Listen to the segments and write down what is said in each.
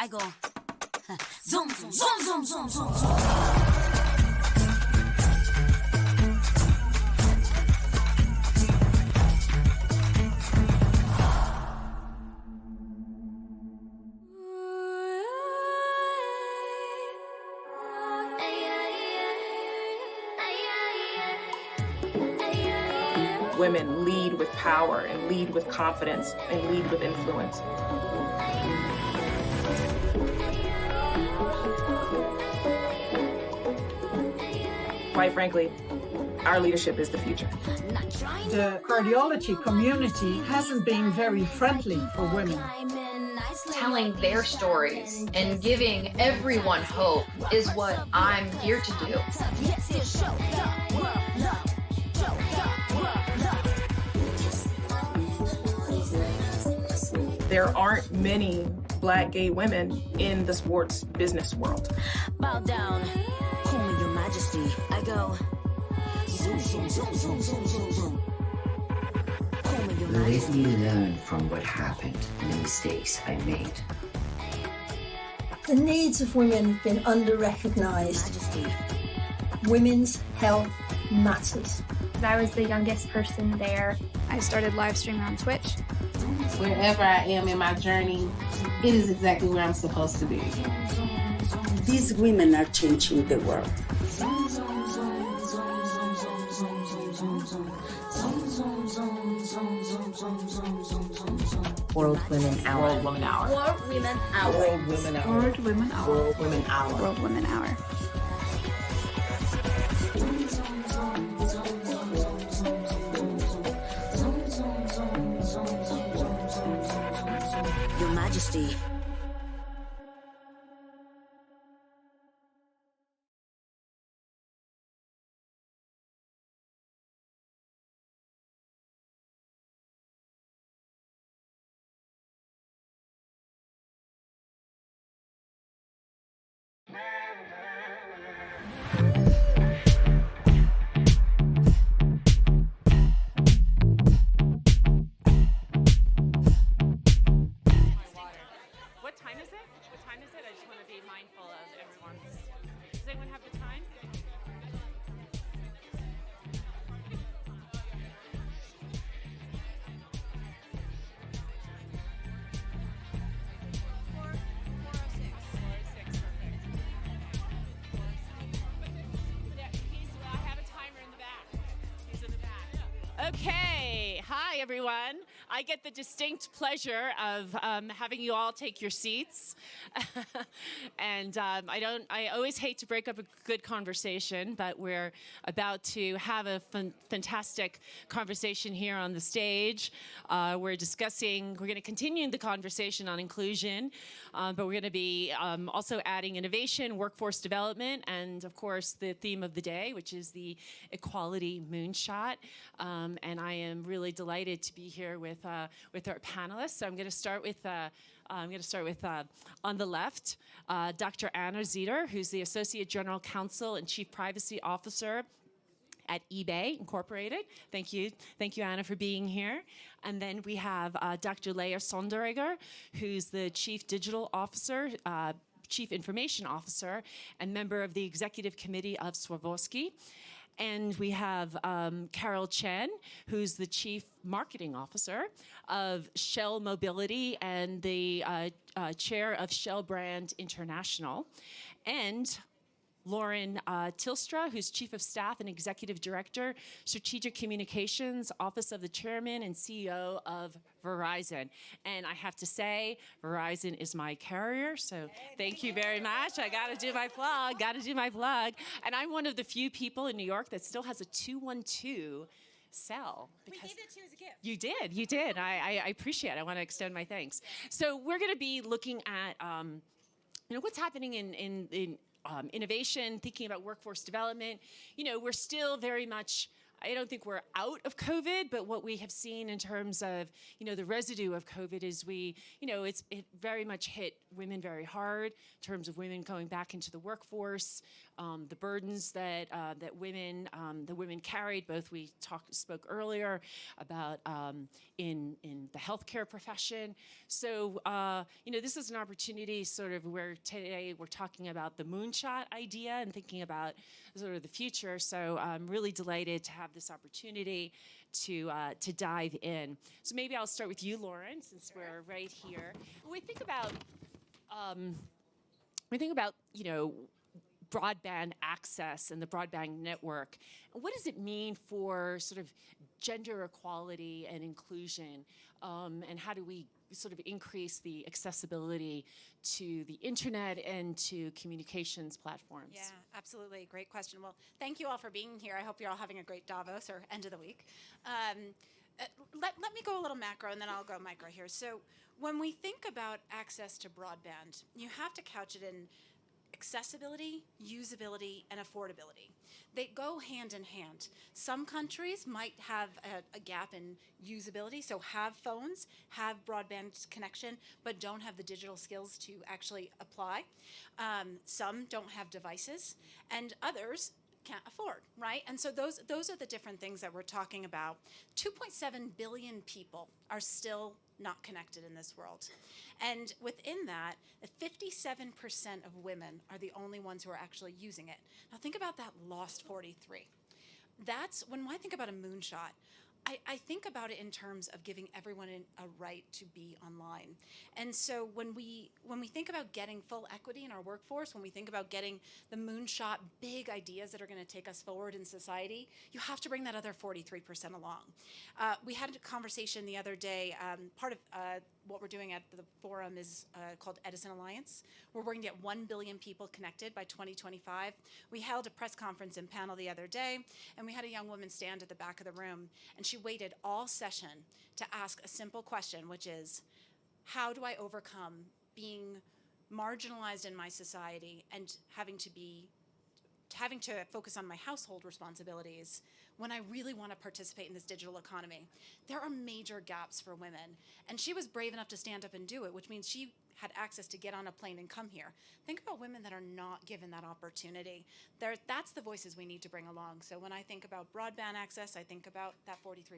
I go zoom, zoom, zoom, zoom, zoom, zoom, zoom. Women lead with power and lead with confidence and lead with influence. Quite frankly, our leadership is the future. The cardiology community hasn't been very friendly for women. Telling their stories and giving everyone hope is what I'm here to do. There aren't many Black gay women in the sports business world. Bow down, call me your majesty. I go zoom, zoom, zoom, zoom, zoom, zoom, zoom. Call me your Let majesty. me learn from what happened and the mistakes I made. The needs of women have been under-recognised. Majesty. Women's health matters. I was the youngest person there. I started live streaming on Twitch. Wherever I am in my journey, it is exactly where I'm supposed to be. These women are changing the world. World Women Hour. World Women Hour. World Women Hour. World Women Hour. World Women Hour. World Women Hour. World Women Hour. Your majesty. What time is it? What time is it? I just want to be mindful of everyone's. Does anyone have the time? I have a timer in the back. He's in the back. Okay. Hi, everyone. I get the distinct pleasure of having you all take your seats. And I always hate to break up a good conversation, but we're about to have a fantastic conversation here on the stage. We're going to continue the conversation on inclusion, but we're going to be also adding innovation, workforce development, and of course the theme of the day, which is the Equality Moonshot. And I am really delighted to be here with our panelists. So I'm going to start with on the left, Dr. Anna Zeter, who's the Associate General Counsel and Chief Privacy Officer at eBay Incorporated. Thank you, Anna, for being here. And then we have Dr. Leah Sonderegger, who's the Chief Digital Officer, Chief Information Officer, and member of the Executive Committee of Swarovski. And we have Carol Chen, who's the Chief Marketing Officer of Shell Mobility and the Chair of Shell Brand International. And Lauren Tilstra, who's Chief of Staff and Executive Director, Strategic Communications, Office of the Chairman and CEO of Verizon. And I have to say, Verizon is my carrier, so thank you very much. I gotta do my plug, And I'm one of the few people in New York that still has a 212 cell. We gave it to you as a gift. You did. I appreciate it. I want to extend my thanks. So we're gonna be looking at what's happening in innovation, thinking about workforce development. We're still very much I don't think we're out of COVID, but what we have seen in terms of, the residue of COVID is it very much hit women very hard in terms of women going back into the workforce, the burdens that the women carried. Both we spoke earlier about in the healthcare profession. So this is an opportunity, sort of where today we're talking about the moonshot idea and thinking about sort of the future. So I'm really delighted to have this opportunity to dive in. So maybe I'll start with you, Lauren, since we're right here. When we think about broadband access and the broadband network, what does it mean for sort of gender equality and inclusion, and how do we sort of increase the accessibility to the internet and to communications platforms? Yeah, absolutely. Great question. Well, thank you all for being here. I hope you're all having a great Davos or end of the week. Let me go a little macro and then I'll go micro here. So when we think about access to broadband, you have to couch it in accessibility, usability, and affordability. They go hand in hand. Some countries might have a gap in usability, so have phones, have broadband connection, but don't have the digital skills to actually apply. Some don't have devices, and others can't afford, right? And so those are the different things that we're talking about. 2.7 billion people are still not connected in this world. And within that, 57% of women are the only ones who are actually using it. Now think about that lost 43. That's, when I think about a moonshot, I think about it in terms of giving everyone a right to be online. And so when we think about getting full equity in our workforce, when we think about getting the moonshot big ideas that are going to take us forward in society, you have to bring that other 43% along. We had a conversation the other day. Part of what we're doing at the forum is called Edison Alliance. We're working to get 1 billion people connected by 2025. We held a press conference and panel the other day, and we had a young woman stand at the back of the room, and she waited all session to ask a simple question, which is, how do I overcome being marginalized in my society and having to focus on my household responsibilities when I really want to participate in this digital economy? There are major gaps for women. And she was brave enough to stand up and do it, which means she had access to get on a plane and come here. Think about women that are not given that opportunity. That's the voices we need to bring along. So when I think about broadband access, I think about that 43%.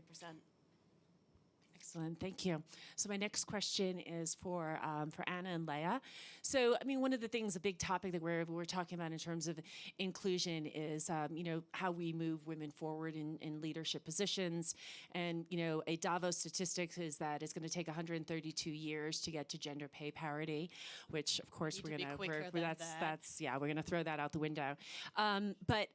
Excellent, thank you. So my next question is for Anna and Leah. So, I mean, one of the things, a big topic that we're talking about in terms of inclusion is, how we move women forward in leadership positions. And, a Davos statistic is that it's going to take 132 years to get to gender pay parity, which, of course, we're going to throw that out the window. But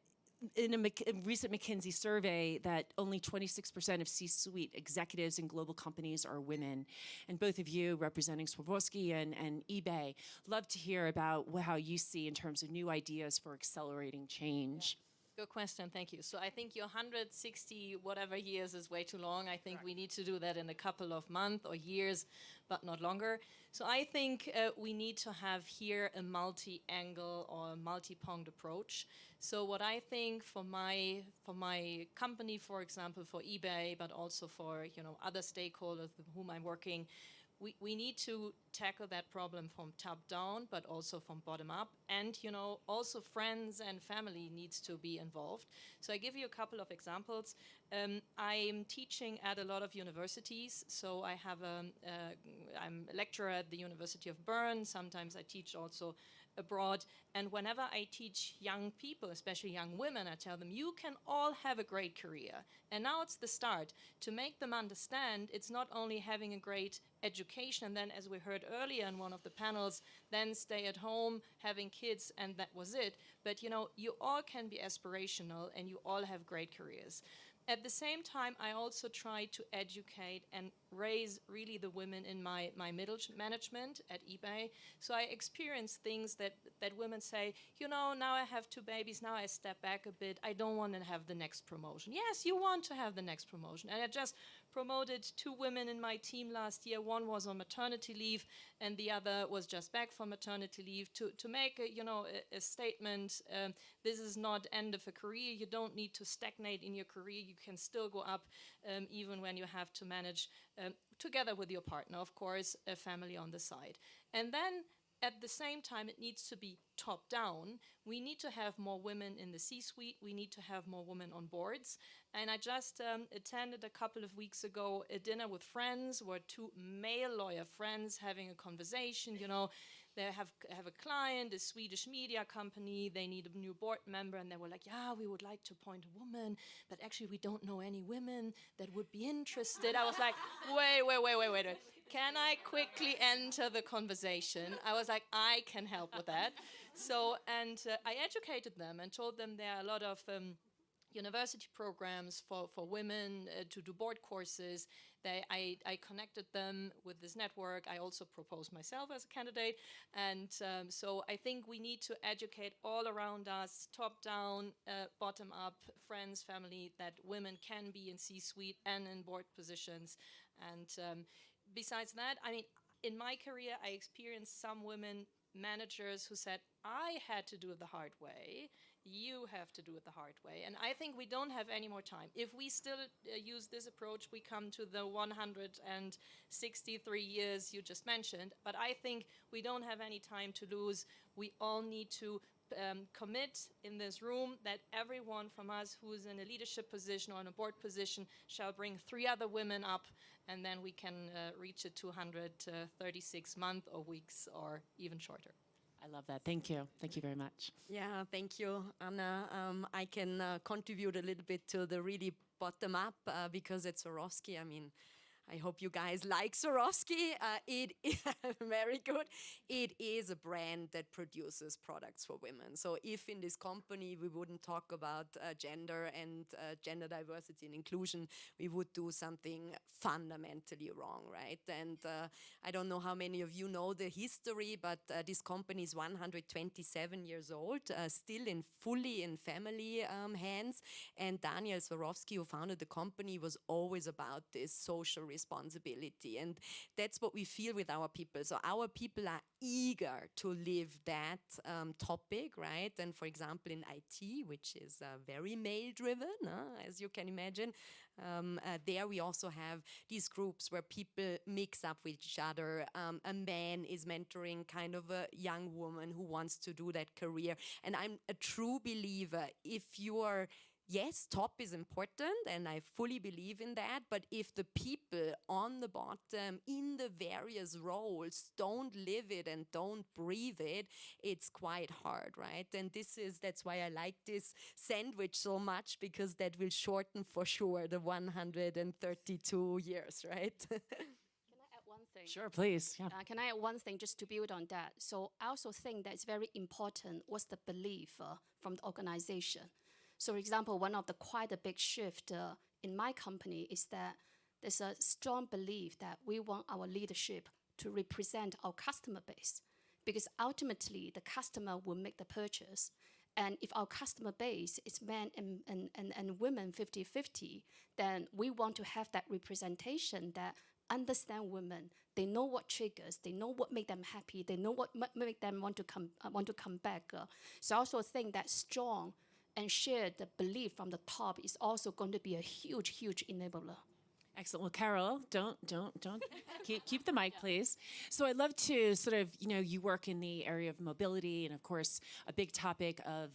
in a recent McKinsey survey, that only 26% of C-suite executives in global companies are women. And both of you, representing Swarovski and eBay, love to hear about how you see in terms of new ideas for accelerating change. Good question, thank you. So I think your 160 whatever years is way too long. I think we need to do that in a couple of months or years, but not longer. So I think we need to have here a multi-angle or multi-pronged approach. So what I think for my company, for example, for eBay, but also for other stakeholders with whom I'm working, we need to tackle that problem from top down, but also from bottom up. And, also friends and family needs to be involved. So I give you a couple of examples. I'm teaching at a lot of universities. So I have I'm a lecturer at the University of Bern. Sometimes I teach also abroad. And whenever I teach young people, especially young women, I tell them, you can all have a great career. And now it's the start to make them understand it's not only having a great education, and then, as we heard earlier in one of the panels, then stay at home, having kids, and that was it. But, you all can be aspirational, and you all have great careers. At the same time, I also try to educate and raise really the women in my middle management at eBay. So I experience things that women say, now I have 2 babies, now I step back a bit, I don't want to have the next promotion. Yes, you want to have the next promotion. And I just promoted 2 women in my team last year. One was on maternity leave, and the other was just back from maternity leave to make a statement. This is not end of a career. You don't need to stagnate in your career. You can still go up even when you have to manage, together with your partner, of course, a family on the side. And then at the same time, it needs to be top down. We need to have more women in the C-suite. We need to have more women on boards. And I just attended a couple of weeks ago a dinner with friends, where 2 male lawyer friends having a conversation. They have a client, a Swedish media company. They need a new board member, and they were like, "Yeah, we would like to appoint a woman, but actually we don't know any women that would be interested." I was like, wait. Can I quickly enter the conversation? I was like, I can help with that. So, and I educated them and told them there are a lot of university programs for women to do board courses. I connected them with this network. I also proposed myself as a candidate. And so I think we need to educate all around us, top down, bottom up, friends, family, that women can be in C-suite and in board positions. And besides that, I mean, in my career, I experienced some women managers who said, "I had to do it the hard way. You have to do it the hard way." And I think we don't have any more time. If we still use this approach, we come to the 163 years you just mentioned. But I think we don't have any time to lose. We all need to commit in this room that everyone from us who is in a leadership position or in a board position shall bring 3 other women up, and then we can reach a 236 month or weeks or even shorter. I love that. Thank you. Thank you very much. Yeah, thank you, Anna. I can contribute a little bit to the really bottom up because at Swarovski, I mean, I hope you guys like Swarovski. It is very good. It is a brand that produces products for women. So if in this company we wouldn't talk about gender and gender diversity and inclusion, we would do something fundamentally wrong, right? And I don't know how many of you know the history, but this company is 127 years old, still fully in family hands. And Daniel Swarovski, who founded the company, was always about this social responsibility. And that's what we feel with our people. So our people are eager to live that topic, right? And for example, in IT, which is very male-driven, as you can imagine, there we also have these groups where people mix up with each other. A man is mentoring kind of a young woman who wants to do that career. And I'm a true believer, if you're yes, top is important, and I fully believe in that, but if the people on the bottom in the various roles don't live it and don't breathe it, it's quite hard, right? And that's why I like this sandwich so much, because that will shorten for sure the 132 years, right? One thing. Sure, please. Yeah. Can I add one thing just to build on that? So I also think that it's very important what's the belief from the organization. So for example, one of the quite a big shift in my company is that there's a strong belief that we want our leadership to represent our customer base, because ultimately the customer will make the purchase. And if our customer base is men and women 50-50, then we want to have that representation that understand women. They know what triggers, they know what make them happy, they know what make them want to come back. So I also think that strong and shared belief from the top is also going to be a huge enabler. Excellent. Well, Carol, don't. keep the mic, please. So I'd love to sort of, you work in the area of mobility, and of course, a big topic of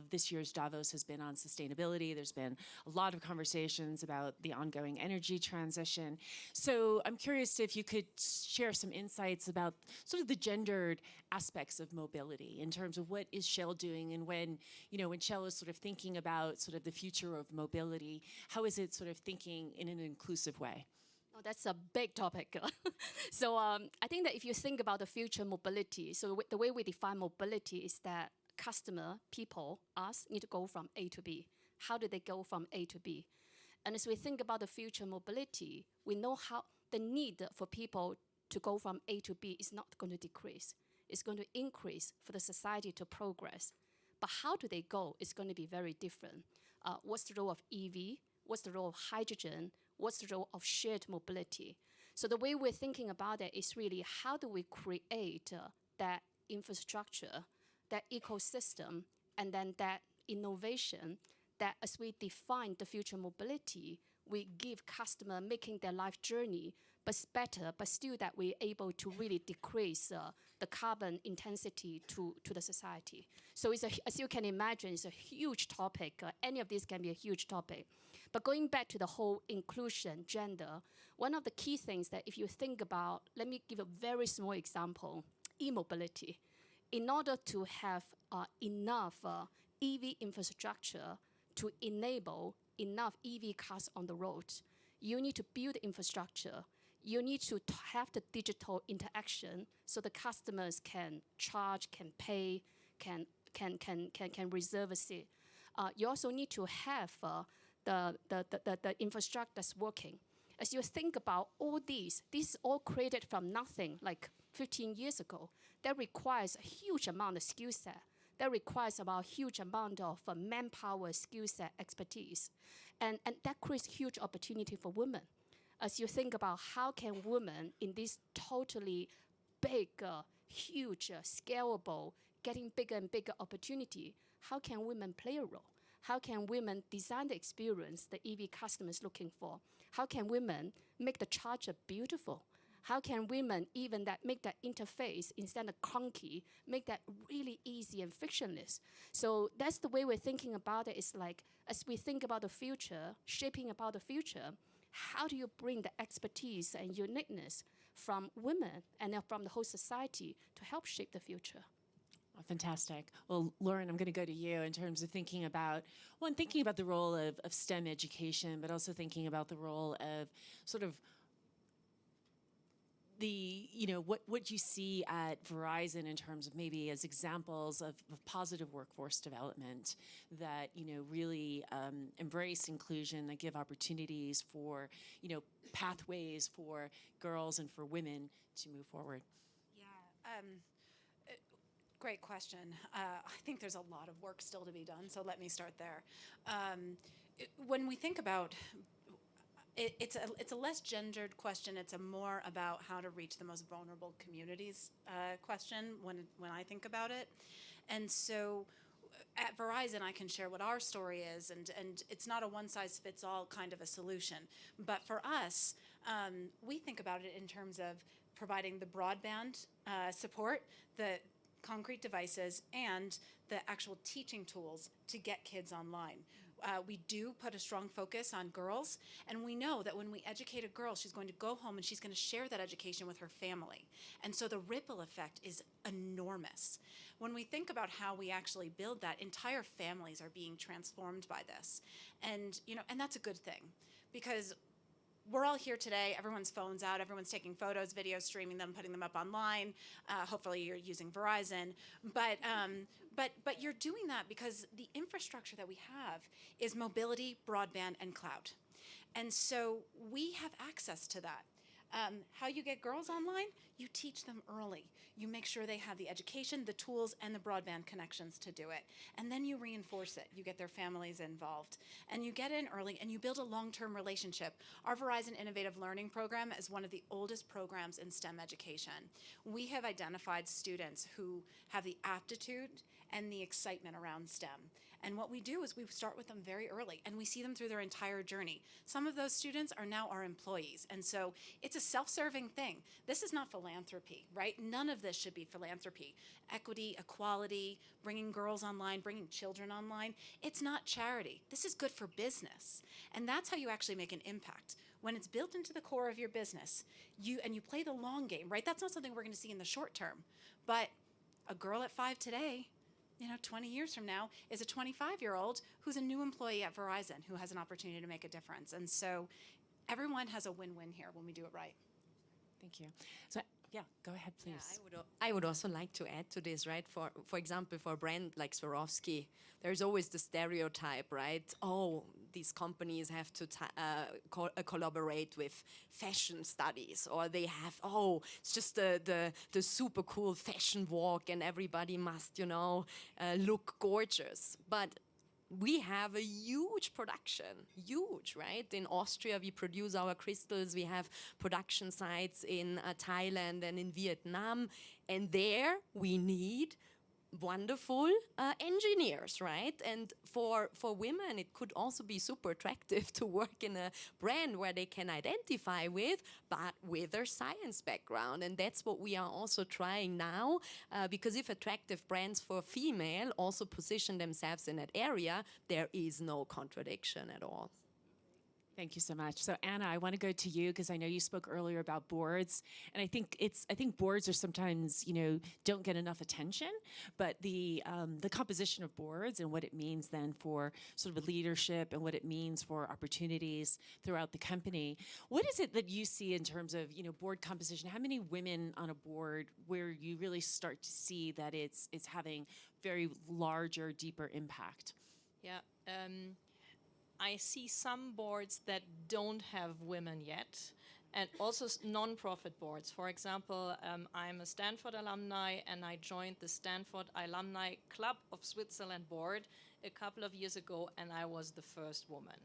this year's Davos has been on sustainability. There's been a lot of conversations about the ongoing energy transition. So I'm curious if you could share some insights about sort of the gendered aspects of mobility in terms of what is Shell doing, and when Shell is sort of thinking about sort of the future of mobility, how is it sort of thinking in an inclusive way? Oh, that's a big topic. So I think that if you think about the future mobility, so the way we define mobility is that customer, people, us, need to go from A to B. How do they go from A to B? And as we think about the future mobility, we know how the need for people to go from A to B is not going to decrease. It's going to increase for the society to progress. But how do they go is going to be very different. What's the role of EV? What's the role of hydrogen? what's the role of shared mobility? So the way we're thinking about it is really how do we create that infrastructure, that ecosystem, and then that innovation that as we define the future mobility, we give customer making their life journey but better, but still that we're able to really decrease the carbon intensity to the society. So it's as you can imagine, it's a huge topic. Any of these can be a huge topic. But going back to the whole inclusion, gender, one of the key things that if you think about, let me give a very small example, e-mobility. In order to have enough EV infrastructure to enable enough EV cars on the road, you need to build infrastructure. You need to have the digital interaction so the customers can charge, can pay, can reserve a seat. You also need to have the infrastructure that's working. As you think about all these, this is all created from nothing like 15 years ago. That requires a huge amount of skill set. That requires about a huge amount of manpower, skill set, expertise. And that creates huge opportunity for women. As you think about how can women in this totally big, huge, scalable, getting bigger and bigger opportunity, how can women play a role? How can women design the experience the EV customer is looking for? How can women make the charger beautiful? How can women even that make that interface instead of clunky, make that really easy and frictionless? So that's the way we're thinking about it. It's like as we think about the future, shaping about the future, how do you bring the expertise and uniqueness from women and from the whole society to help shape the future? Oh, fantastic. Well, Lauren, I'm going to go to you in terms of thinking about, one, thinking about the role of STEM education, but also thinking about the role of sort of the, what you see at Verizon in terms of maybe as examples of positive workforce development that, really embrace inclusion, that give opportunities for, pathways for girls and for women to move forward. Yeah. Great question. I think there's a lot of work still to be done, so let me start there. When we think about it's a less gendered question. It's a more about how to reach the most vulnerable communities question when I think about it. And so at Verizon, I can share what our story is, and it's not a one-size-fits-all kind of a solution. But for us, we think about it in terms of providing the broadband support, the concrete devices, and the actual teaching tools to get kids online. We do put a strong focus on girls, and we know that when we educate a girl, she's going to go home and she's going to share that education with her family. And so the ripple effect is enormous. When we think about how we actually build that, entire families are being transformed by this. And, and that's a good thing, because we're all here today, everyone's phone's out, everyone's taking photos, videos, streaming them, putting them up online. Hopefully you're using Verizon. But you're doing that because the infrastructure that we have is mobility, broadband, and cloud. And so we have access to that. How you get girls online? You teach them early. You make sure they have the education, the tools, and the broadband connections to do it. And then you reinforce it. You get their families involved. And you get in early, and you build a long-term relationship. Our Verizon Innovative Learning Program is one of the oldest programs in STEM education. We have identified students who have the aptitude and the excitement around STEM. And what we do is we start with them very early, and we see them through their entire journey. Some of those students are now our employees, and so it's a self-serving thing. This is not philanthropy, right? None of this should be philanthropy. Equity, equality, bringing girls online, bringing children online, it's not charity. This is good for business, and that's how you actually make an impact. When it's built into the core of your business, you play the long game, right? That's not something we're going to see in the short term, but a girl at 5 today, 20 years from now, is a 25-year-old who's a new employee at Verizon who has an opportunity to make a difference. And so everyone has a win-win here when we do it right. Thank you. So, yeah, go ahead, please. Yeah, I would also like to add to this, right? For example, for a brand like Swarovski, there's always the stereotype, right? Oh, these companies have to collaborate with fashion studies, or they have, it's just the super cool fashion walk and everybody must, look gorgeous. But we have a huge production, huge, right? In Austria, we produce our crystals. We have production sites in Thailand and in Vietnam. And there we need wonderful engineers, right? And for women, it could also be super attractive to work in a brand where they can identify with, but with their science background. And that's what we are also trying now, because if attractive brands for female also position themselves in that area, there is no contradiction at all. Thank you so much. So Anna, I want to go to you because I know you spoke earlier about boards, and I think boards are sometimes, don't get enough attention, but the composition of boards and what it means then for sort of leadership and what it means for opportunities throughout the company. What is it that you see in terms of, board composition? How many women on a board where you really start to see that it's having very larger, deeper impact? Yeah. I see some boards that don't have women yet, and also non-profit boards. For example, I'm a Stanford alumni, and I joined the Stanford Alumni Club of Switzerland board a couple of years ago, and I was the first woman.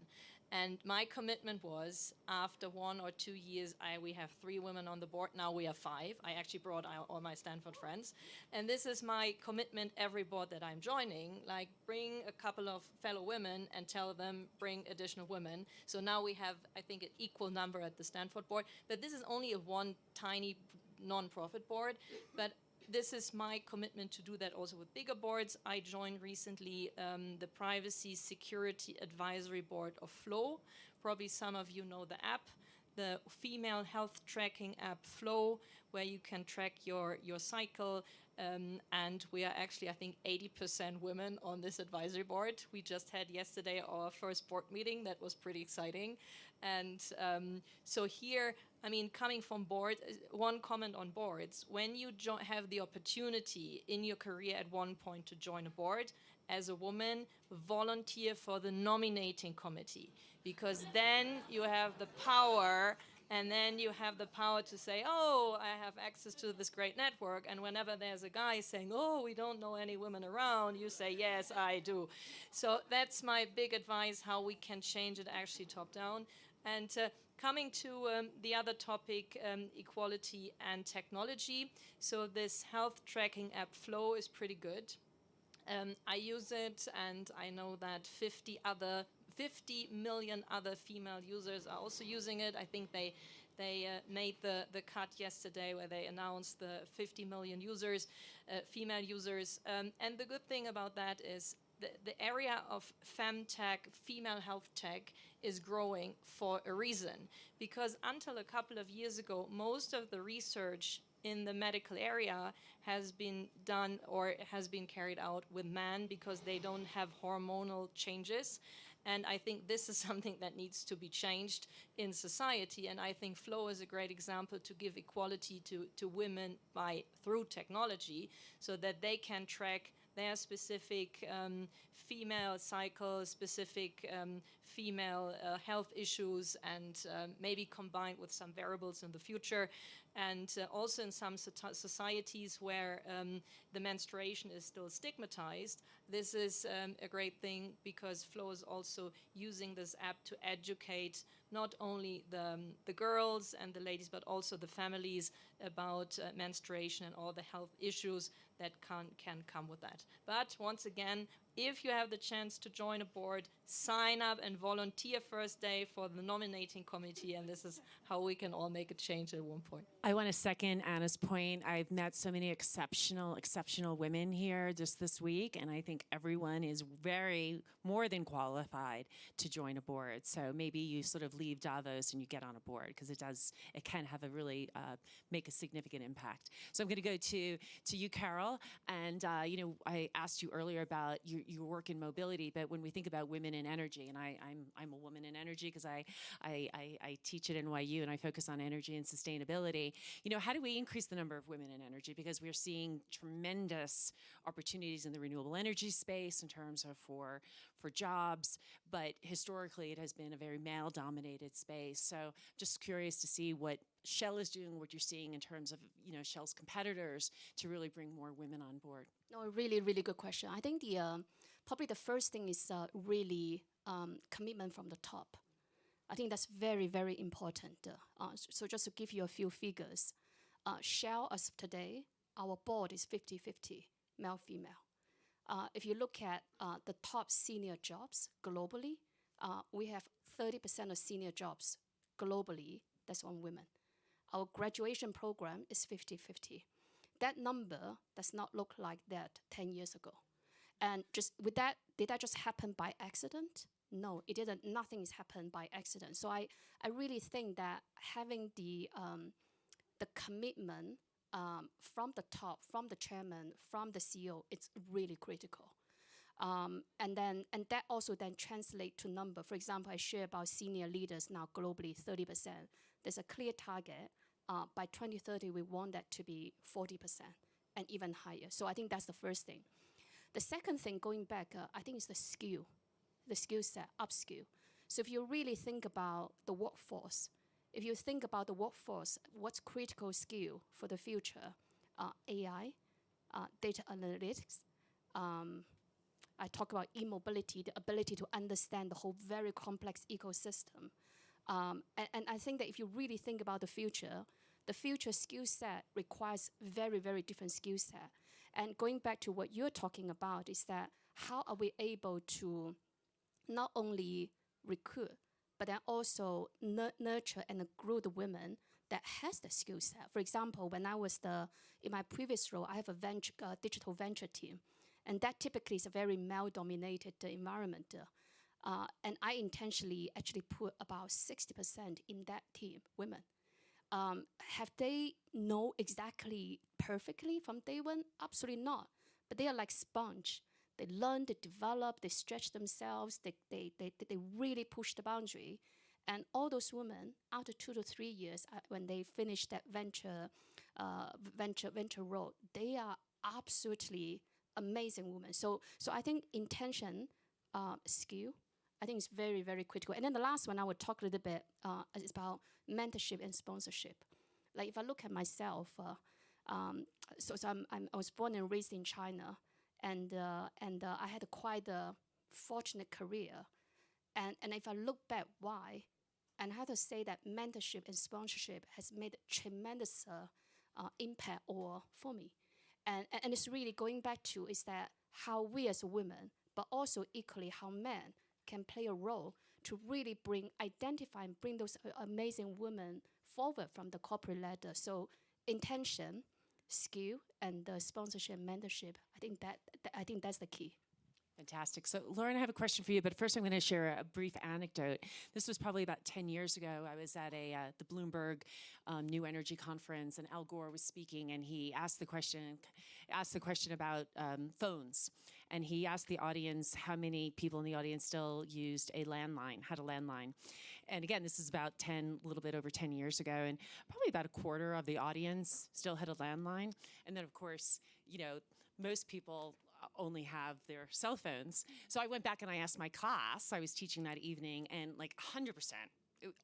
And my commitment was, after 1 or 2 years, we have 3 women on the board. Now we have 5. I actually brought all my Stanford friends. And this is my commitment every board that I'm joining, like bring a couple of fellow women and tell them, bring additional women. So now we have, I think, an equal number at the Stanford board. But this is only one tiny non-profit board. But this is my commitment to do that also with bigger boards. I joined recently the Privacy Security Advisory Board of Flow. Probably some of you know the app, the female health tracking app Flow, where you can track your cycle. And we are actually, I think, 80% women on this advisory board. We just had yesterday our first board meeting. That was pretty exciting. And so here, coming from board, one comment on boards. When you have the opportunity in your career at one point to join a board, as a woman, volunteer for the nominating committee, because then you have the power. And then you have the power to say, oh, I have access to this great network. And whenever there's a guy saying, oh, we don't know any women around, you say, yes, I do. So that's my big advice, how we can change it actually top down. And coming to the other topic, equality and technology. So this health tracking app Flow is pretty good. I use it, and I know that 50 million other female users are also using it. I think they made the cut yesterday where they announced the 50 million users, female users. And the good thing about that is the area of femtech, female health tech, is growing for a reason. Because until a couple of years ago, most of the research in the medical area has been done or has been carried out with men because they don't have hormonal changes. And I think this is something that needs to be changed in society. And I think Flow is a great example to give equality to women through technology, so that they can track their specific female cycle, specific female health issues, and maybe combined with some variables in the future. And also in some societies where the menstruation is still stigmatized, this is a great thing, because Flow is also using this app to educate not only the girls and the ladies, but also the families about menstruation and all the health issues that can come with that. But once again, if you have the chance to join a board, sign up and volunteer first day for the nominating committee, and this is how we can all make a change at one point. I want to second Anna's point. I've met so many exceptional women here just this week, and I think everyone is more than qualified to join a board. So maybe you sort of leave Davos and you get on a board, because it can have a really make a significant impact. So I'm going to go to you, Carol, and I asked you earlier about your work in mobility, but when we think about women in energy, and I'm a woman in energy because I teach at NYU and I focus on energy and sustainability. How do we increase the number of women in energy? Because we're seeing tremendous opportunities in the renewable energy space in terms of for jobs, but historically it has been a very male-dominated space. So just curious to see what Shell is doing, what you're seeing in terms of Shell's competitors to really bring more women on board. No, a really, really good question. I think the Probably the first thing is really commitment from the top. I think that's very, very important. So just to give you a few figures, Shell as of today, our board is 50-50, male-female. If you look at the top senior jobs globally, we have 30% of senior jobs globally that's on women. Our graduation program is 50-50. That number does not look like that 10 years ago. And just with that, did that just happen by accident? No, it didn't. Nothing has happened by accident. So I really think that having the commitment from the top, from the chairman, from the CEO, it's really critical. And that also then translate to number. For example, I share about senior leaders now globally, 30%. There's a clear target. By 2030, we want that to be 40% and even higher. So I think that's the first thing. The second thing, going back, I think is the skill set, upskill. So if you really think about the workforce, what's critical skill for the future? AI, data analytics. I talk about e-mobility, the ability to understand the whole very complex ecosystem. And I think that if you really think about the future skill set requires very, very different skill set. And going back to what you're talking about is that how are we able to not only recruit, but then also nurture and grow the women that has the skill set. For example, when I was in my previous role, I have a digital venture team, and that typically is a very male-dominated environment. And I intentionally actually put about 60% in that team, women. Have they know exactly perfectly from day one? Absolutely not. But they are like sponge. They learn, they develop, they stretch themselves, they really push the boundary. And all those women, after 2 to 3 years, when they finish that venture role, they are absolutely amazing women. So I think intention, skill, I think is very, very critical. And then the last one I would talk a little bit is about mentorship and sponsorship. Like if I look at myself, I was born and raised in China, and I had quite a fortunate career. And if I look back, why? And I have to say that mentorship and sponsorship has made a tremendous impact for me. And it's really going back to is that how we as women, but also equally how men can play a role to really identify and bring those amazing women forward from the corporate ladder. So intention, skill, and sponsorship, mentorship, I think that's the key. Fantastic. So, Lauren, I have a question for you, but first I'm going to share a brief anecdote. This was probably about 10 years ago. I was at the Bloomberg New Energy Conference, and Al Gore was speaking, and he asked the question about phones. And he asked the audience how many people in the audience still had a landline. And again, this is about a little bit over 10 years ago, and probably about a quarter of the audience still had a landline. And then, of course, most people only have their cell phones. So I went back and I asked my class, I was teaching that evening, and like 100%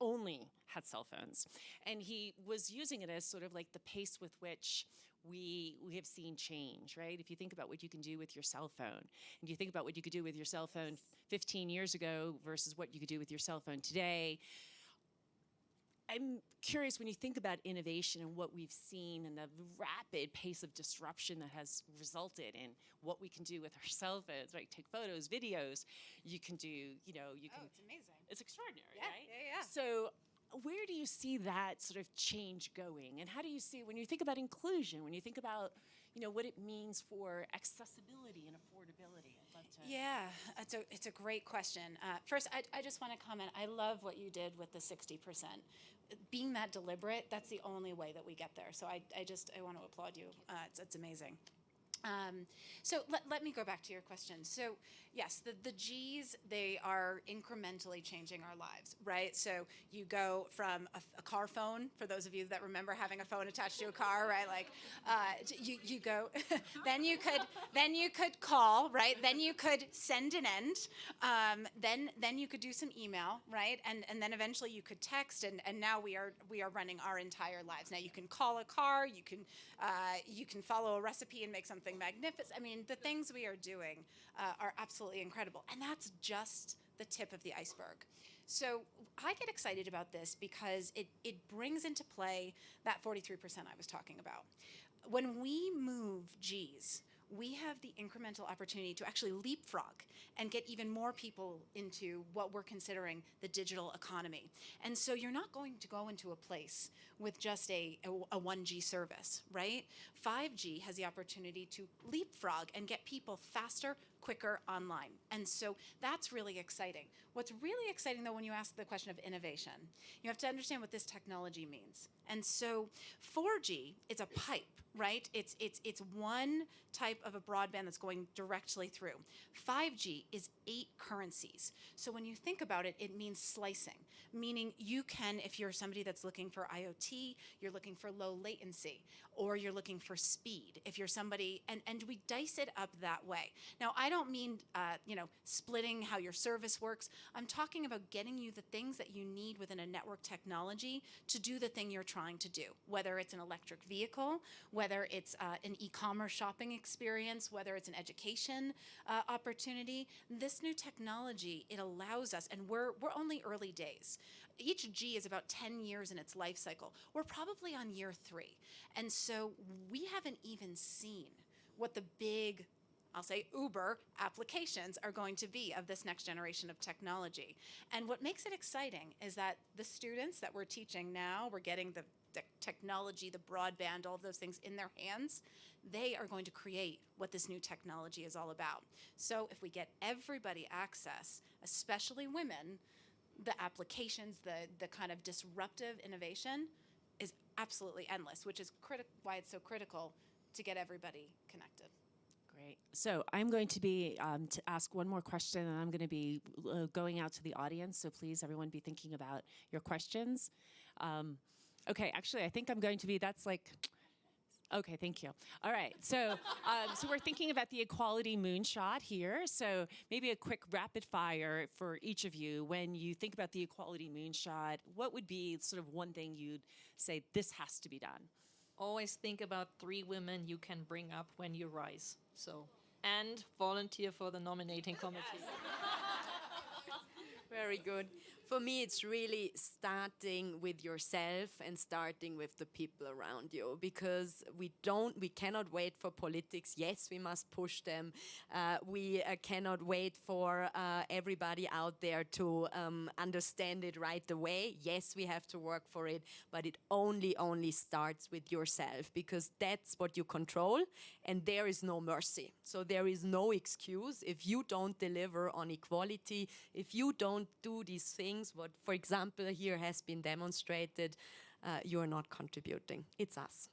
only had cell phones. And he was using it as sort of like the pace with which we have seen change, right? If you think about what you can do with your cell phone, and you think about what you could do with your cell phone 15 years ago versus what you could do with your cell phone today, I'm curious, when you think about innovation and what we've seen and the rapid pace of disruption that has resulted in what we can do with our cell phones, right? Take photos, videos, you can do, you can. It's amazing. It's extraordinary, yeah, right? Yeah. So where do you see that sort of change going? And how do you see, when you think about inclusion, when you think about, what it means for accessibility and affordability? I'd love to. Yeah, it's a great question. First, I just want to comment. I love what you did with the 60%. Being that deliberate, that's the only way that we get there. So I want to applaud you. It's amazing. So let me go back to your question. So yes, the G's, they are incrementally changing our lives, right? So you go from a car phone, for those of you that remember having a phone attached to a car, right? Like you go, then you could call, right? Then you could send an end. Then you could do some email, right? And then eventually you could text, and now we are running our entire lives. Now you can call a car, you can follow a recipe and make something something magnificent. I mean, the things we are doing are absolutely incredible. And that's just the tip of the iceberg. So I get excited about this because it brings into play that 43% I was talking about. When we move G's, we have the incremental opportunity to actually leapfrog and get even more people into what we're considering the digital economy. And so you're not going to go into a place with just a 1G service, right? 5G has the opportunity to leapfrog and get people faster, quicker online. And so that's really exciting. What's really exciting, though, when you ask the question of innovation, you have to understand what this technology means. And so 4G is a pipe, right? It's one type of a broadband that's going directly through. 5G is 8 currencies. So when you think about it, it means slicing, meaning you can, if you're somebody that's looking for IoT, you're looking for low latency, or you're looking for speed. If you're somebody, and we dice it up that way. Now, I don't mean, splitting how your service works. I'm talking about getting you the things that you need within a network technology to do the thing you're trying to do, whether it's an electric vehicle, whether it's an e-commerce shopping experience, whether it's an education opportunity. This new technology, it allows us, and we're only early days. Each G is about 10 years in its life cycle. We're probably on year 3. And so we haven't even seen what the big, I'll say Uber applications are going to be of this next generation of technology. And what makes it exciting is that the students that we're teaching now, we're getting the technology, the broadband, all of those things in their hands. They are going to create what this new technology is all about. So if we get everybody access, especially women, the applications, the kind of disruptive innovation is absolutely endless, which is why it's so critical to get everybody connected. Great. So I'm going to be to ask one more question, and I'm going to be going out to the audience. So please, everyone, be thinking about your questions. Okay, actually, I think I'm going to be. That's like. Okay, thank you. All right, so so we're thinking about the Equality Moonshot here. So maybe a quick rapid fire for each of you. When you think about the Equality Moonshot, what would be sort of one thing you'd say this has to be done? Always think about 3 women you can bring up when you rise. So, and volunteer for the nominating committee. Very good. For me, it's really starting with yourself and starting with the people around you, because we cannot wait for politics. Yes, we must push them. We cannot wait for everybody out there to understand it right away. Yes, we have to work for it, but it only starts with yourself, because that's what you control, and there is no mercy. So there is no excuse if you don't deliver on equality, if you don't do these things, what, for example, here has been demonstrated, you are not contributing. It's us.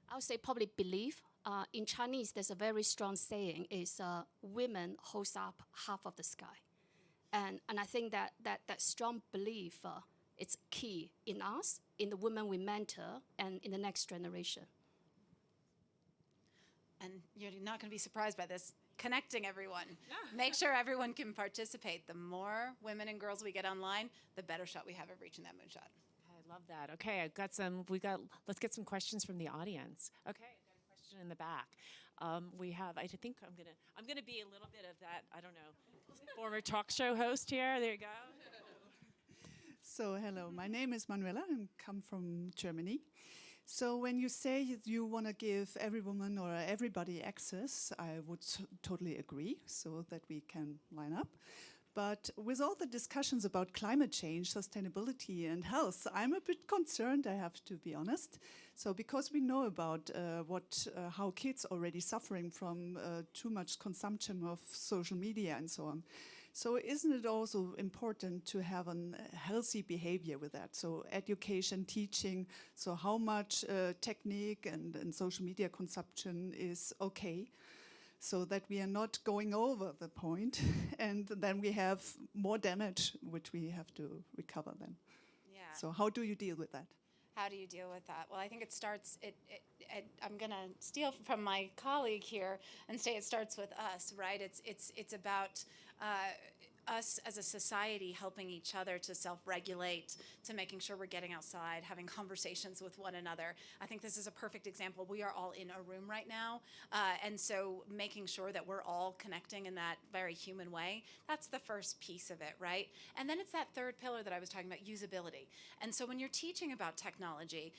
I would say probably belief. In Chinese, there's a very strong saying, is women holds up half of the sky. And I think that strong belief is key in us, in the women we mentor, and in the next generation. And you're not going to be surprised by this. Connecting everyone. Make sure everyone can participate. The more women and girls we get online, the better shot we have of reaching that moonshot. I love that. Okay, let's get some questions from the audience. Okay, I've got a question in the back. I think I'm gonna be a little bit of that, I don't know, former talk show host here. There you go. So hello, my name is Manuela and come from Germany. So when you say you want to give every woman or everybody access, I would totally agree, so that we can line up. But with all the discussions about climate change, sustainability and health, I'm a bit concerned, I have to be honest. So because we know about how kids already suffering from too much consumption of social media and so on. So isn't it also important to have a healthy behavior with that? So education, teaching, so how much technique and social media consumption is okay, so that we are not going over the point and then we have more damage, which we have to recover then. Yeah. So how do you deal with that? How do you deal with that? Well, I think it starts, I'm going to steal from my colleague here and say it starts with us, right? It's about us as a society helping each other to self-regulate, to making sure we're getting outside, having conversations with one another. I think this is a perfect example. We are all in a room right now, and so making sure that we're all connecting in that very human way, that's the first piece of it, right? And then it's that third pillar that I was talking about, usability. And so when you're teaching about technology,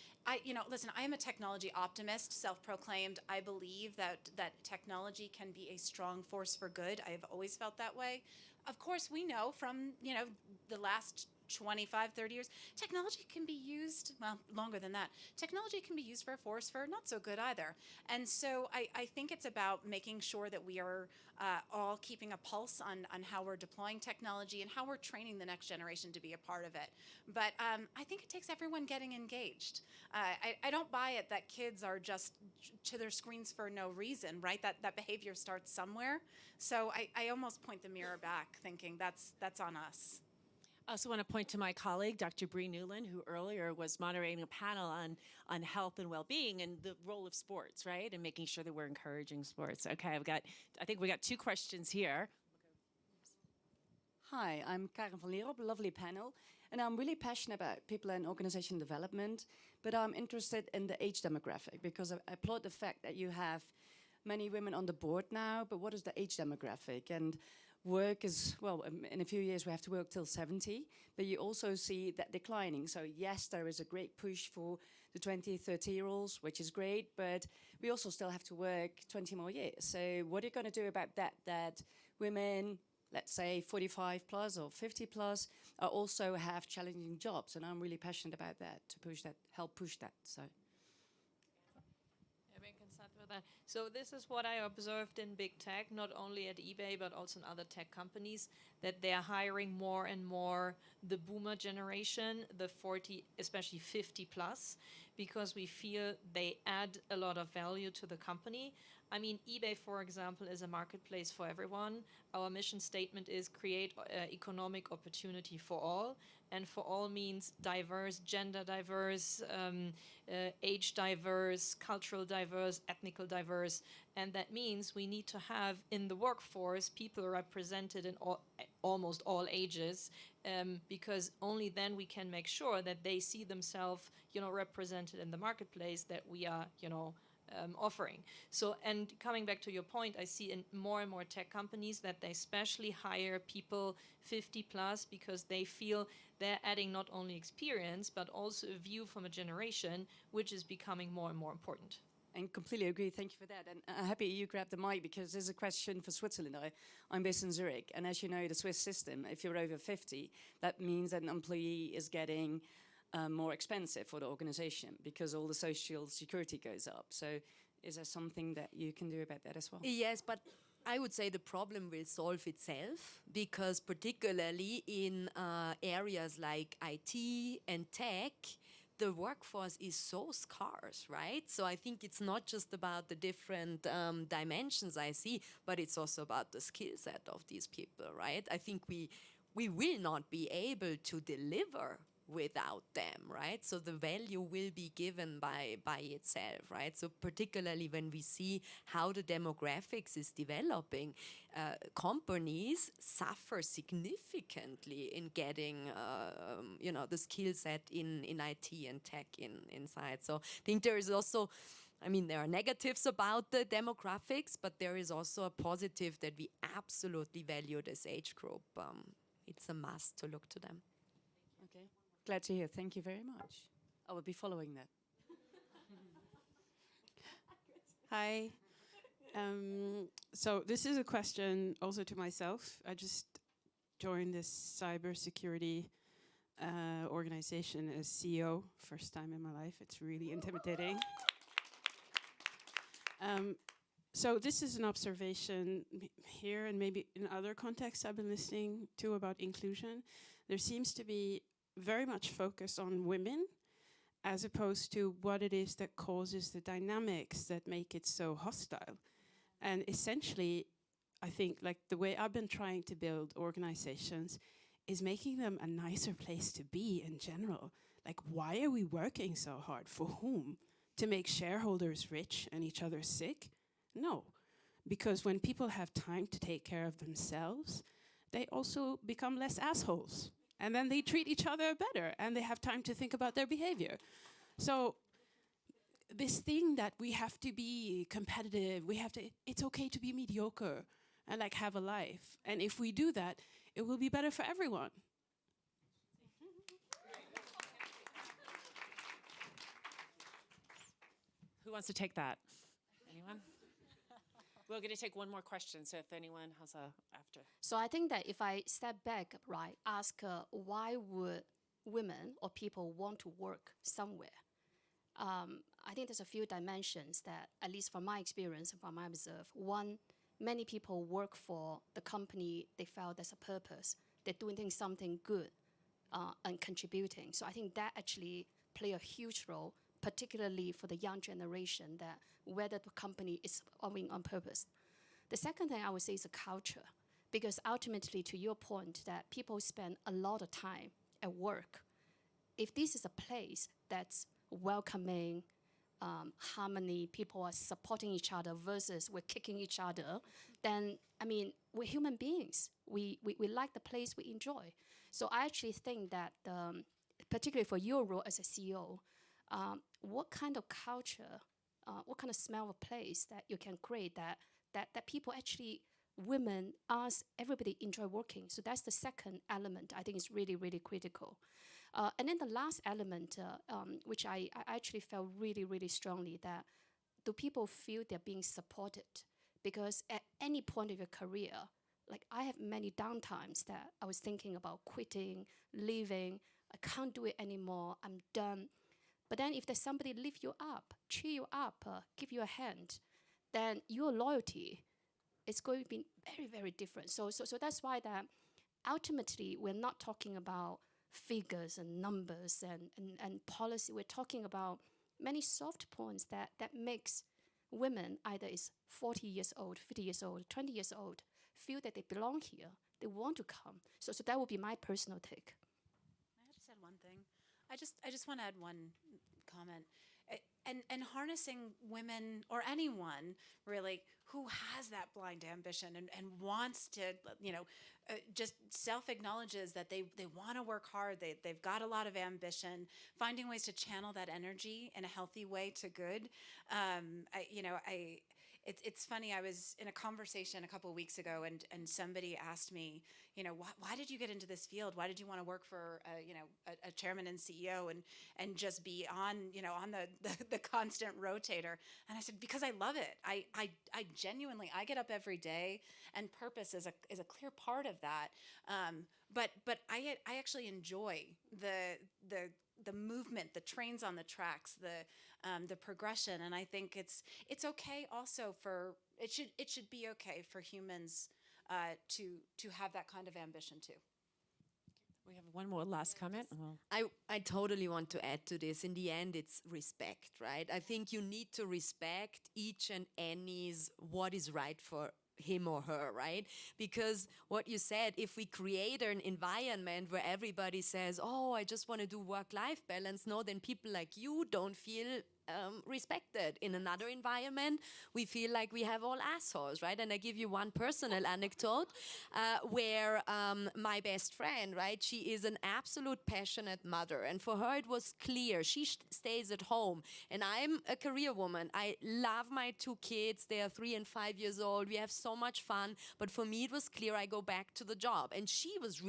listen, I am a technology optimist, self-proclaimed. I believe that technology can be a strong force for good. I have always felt that way. Of course, we know from, the last 25, 30 years, technology can be used, well, longer than that. Technology can be used for a force for not so good either. And so I think it's about making sure that we are all keeping a pulse on how we're deploying technology and how we're training the next generation to be a part of it. But I think it takes everyone getting engaged. I don't buy it that kids are just to their screens for no reason, right? That behavior starts somewhere. So I almost point the mirror back thinking that's on us. I also want to point to my colleague, Dr. Bree Newland, who earlier was moderating a panel on health and well-being and the role of sports, right? And making sure that we're encouraging sports. Okay, I think we got 2 questions here. Hi, I'm Karen van Leerop, lovely panel. And I'm really passionate about people and organization development, but I'm interested in the age demographic because I applaud the fact that you have many women on the board now, but what is the age demographic? And work is, well, in a few years we have to work till 70, but you also see that declining. So yes, there is a great push for the 20, 30-year-olds, which is great, but we also still have to work 20 more years. So what are you going to do about that women, let's say 45 plus or 50 plus, also have challenging jobs? And I'm really passionate about that, to push that, help push that. So. So this is what I observed in big tech, not only at eBay, but also in other tech companies, that they're hiring more and more the boomer generation, the 40, especially 50 plus, because we feel they add a lot of value to the company. I mean, eBay, for example, is a marketplace for everyone. Our mission statement is create economic opportunity for all. And for all means diverse, gender diverse, age diverse, cultural diverse, ethnical diverse. And that means we need to have in the workforce people represented in almost all ages, because only then we can make sure that they see themselves, represented in the marketplace that we are, offering. So, and coming back to your point, I see in more and more tech companies that they especially hire people 50 plus because they feel they're adding not only experience, but also a view from a generation, which is becoming more and more important. And completely agree. Thank you for that. And I'm happy you grabbed the mic because there's a question for Switzerland. I'm based in Zurich. And as you know, the Swiss system, if you're over 50, that means that an employee is getting more expensive for the organization because all the social security goes up. So is there something that you can do about that as well? Yes, but I would say the problem will solve itself because particularly in areas like IT and tech, the workforce is so scarce, right? So I think it's not just about the different dimensions I see, but it's also about the skill set of these people, right? I think we will not be able to deliver without them, right? So the value will be given by itself, right? So particularly when we see how the demographics is developing, companies suffer significantly in getting, the skill set in IT and tech inside. So I think there is also, there are negatives about the demographics, but there is also a positive that we absolutely value this age group. It's a must to look to them. Okay. Glad to hear. Thank you very much. I will be following that. Hi. So this is a question also to myself. I just joined this cybersecurity organization as CEO, first time in my life. It's really intimidating. So this is an observation here and maybe in other contexts I've been listening to about inclusion. There seems to be very much focus on women as opposed to what it is that causes the dynamics that make it so hostile. And essentially, I think like the way I've been trying to build organizations is making them a nicer place to be in general. Like, why are we working so hard? For whom? To make shareholders rich and each other sick? No, because when people have time to take care of themselves they also become less assholes. And then they treat each other better and they have time to think about their behavior. So this thing that we have to be competitive, it's okay to be mediocre and like have a life. And if we do that, it will be better for everyone. Who wants to take that? Anyone? We're going to take one more question, so if anyone has a after. So I think that if I step back, right, ask why would women or people want to work somewhere? I think there's a few dimensions that, at least from my experience and from my observe, one, many people work for the company they felt there's a purpose. They're doing something good and contributing. So I think that actually play a huge role, particularly for the young generation, that whether the company is owing on purpose. The second thing I would say is a culture, because ultimately, to your point, that people spend a lot of time at work. If this is a place that's welcoming, harmony, people are supporting each other versus we're kicking each other, then, I mean, we're human beings. We like the place we enjoy. So I actually think that, particularly for your role as a CEO, what kind of culture, what kind of smell of place that you can create that people actually, women, us, everybody enjoy working. So that's the second element I think is really, really critical. And then the last element, which I actually felt really, really strongly, that do people feel they're being supported? Because at any point of your career, like I have many downtimes that I was thinking about quitting, leaving, I can't do it anymore, I'm done. But then if there's somebody lift you up, cheer you up, give you a hand, then your loyalty is going to be very, very different. So that's why that ultimately we're not talking about figures and numbers and policy. We're talking about many soft points that makes women, either is 40 years old, 50 years old, 20 years old, feel that they belong here. They want to come. So that would be my personal take. I just add one thing. I just want to add one comment. And harnessing women or anyone really who has that blind ambition and wants to, just self-acknowledges that they want to work hard, they've got a lot of ambition, finding ways to channel that energy in a healthy way to good. It's funny, I was in a conversation a couple of weeks ago and somebody asked me, why did you get into this field? Why did you want to work for, a chairman and CEO and just be on the constant rotator? And I said, because I love it. I genuinely, I get up every day and purpose is a clear part of that. But I actually enjoy the movement, the trains on the tracks, the progression, and I think it's okay also for it should be okay for humans to have that kind of ambition too. We have one more last comment. I totally want to add to this. In the end, it's respect, right? I think you need to respect each and any's what is right for him or her, right? Because what you said, if we create an environment where everybody says, oh, I just want to do work-life balance, no, then people like you don't feel respected. In another environment, we feel like we have all assholes, right? And I give you one personal anecdote where my best friend, right, she is an absolute passionate mother. And for her, it was clear. She stays at home. And I'm a career woman. I love my two kids. They are 3 and 5 years old. We have so much fun. But for me, it was clear I go back to the job. And she was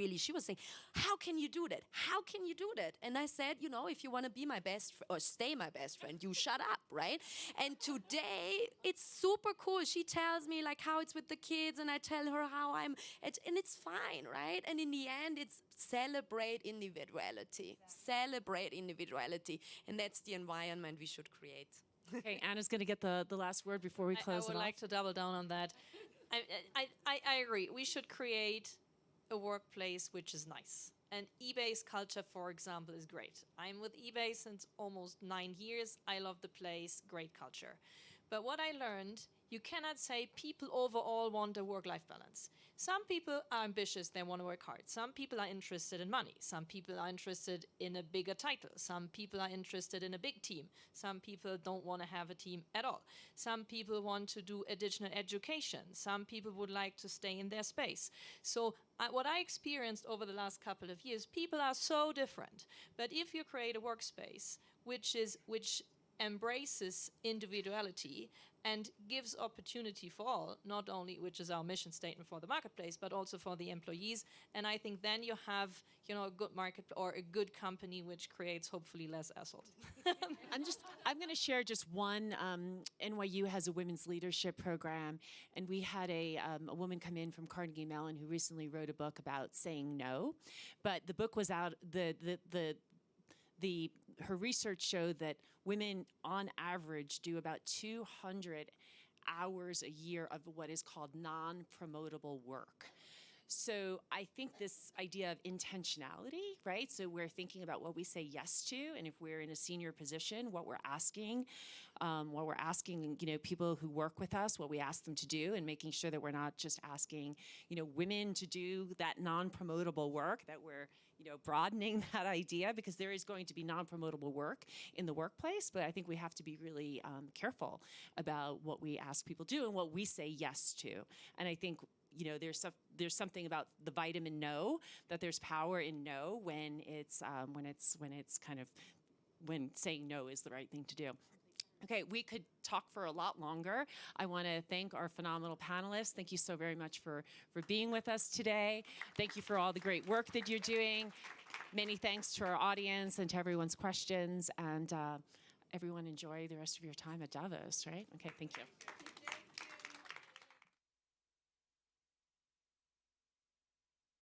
saying, how can you do that? How can you do that? And I said, if you want to be my best or stay my best friend, you shut up, right? And today it's super cool. She tells me like how it's with the kids and I tell her how and it's fine, right? And in the end, it's celebrate individuality. Celebrate individuality. And that's the environment we should create. Okay, Anna's going to get the last word before we close it off. I would like to double down on that. I agree. We should create a workplace which is nice. And eBay's culture, for example, is great. I'm with eBay since almost 9 years. I love the place, great culture. But what I learned, you cannot say people overall want a work-life balance. Some people are ambitious, they want to work hard. Some people are interested in money. Some people are interested in a bigger title. Some people are interested in a big team. Some people don't want to have a team at all. Some people want to do additional education. Some people would like to stay in their space. So what I experienced over the last couple of years, people are so different. But if you create a workspace which embraces individuality and gives opportunity for all, not only, which is our mission statement for the marketplace, but also for the employees. And I think then you have, a good market or a good company which creates hopefully less assholes. I'm going to share just one. NYU has a women's leadership program, and we had a woman come in from Carnegie Mellon who recently wrote a book about saying no. But the book was out, her research showed that women on average do about 200 hours a year of what is called non-promotable work. So I think this idea of intentionality, right? So we're thinking about what we say yes to, and if we're in a senior position, what we're asking, people who work with us, what we ask them to do, and making sure that we're not just asking, women to do that non-promotable work, that we're, broadening that idea, because there is going to be non-promotable work in the workplace, but I think we have to be really careful about what we ask people to do and what we say yes to. And I think there's something about the vitamin no, that there's power in no when saying no is the right thing to do. Okay, we could talk for a lot longer. I want to thank our phenomenal panelists. Thank you so very much for being with us today. Thank you for all the great work that you're doing. Many thanks to our audience and to everyone's questions. And everyone enjoy the rest of your time at Davos, right? Okay, thank you.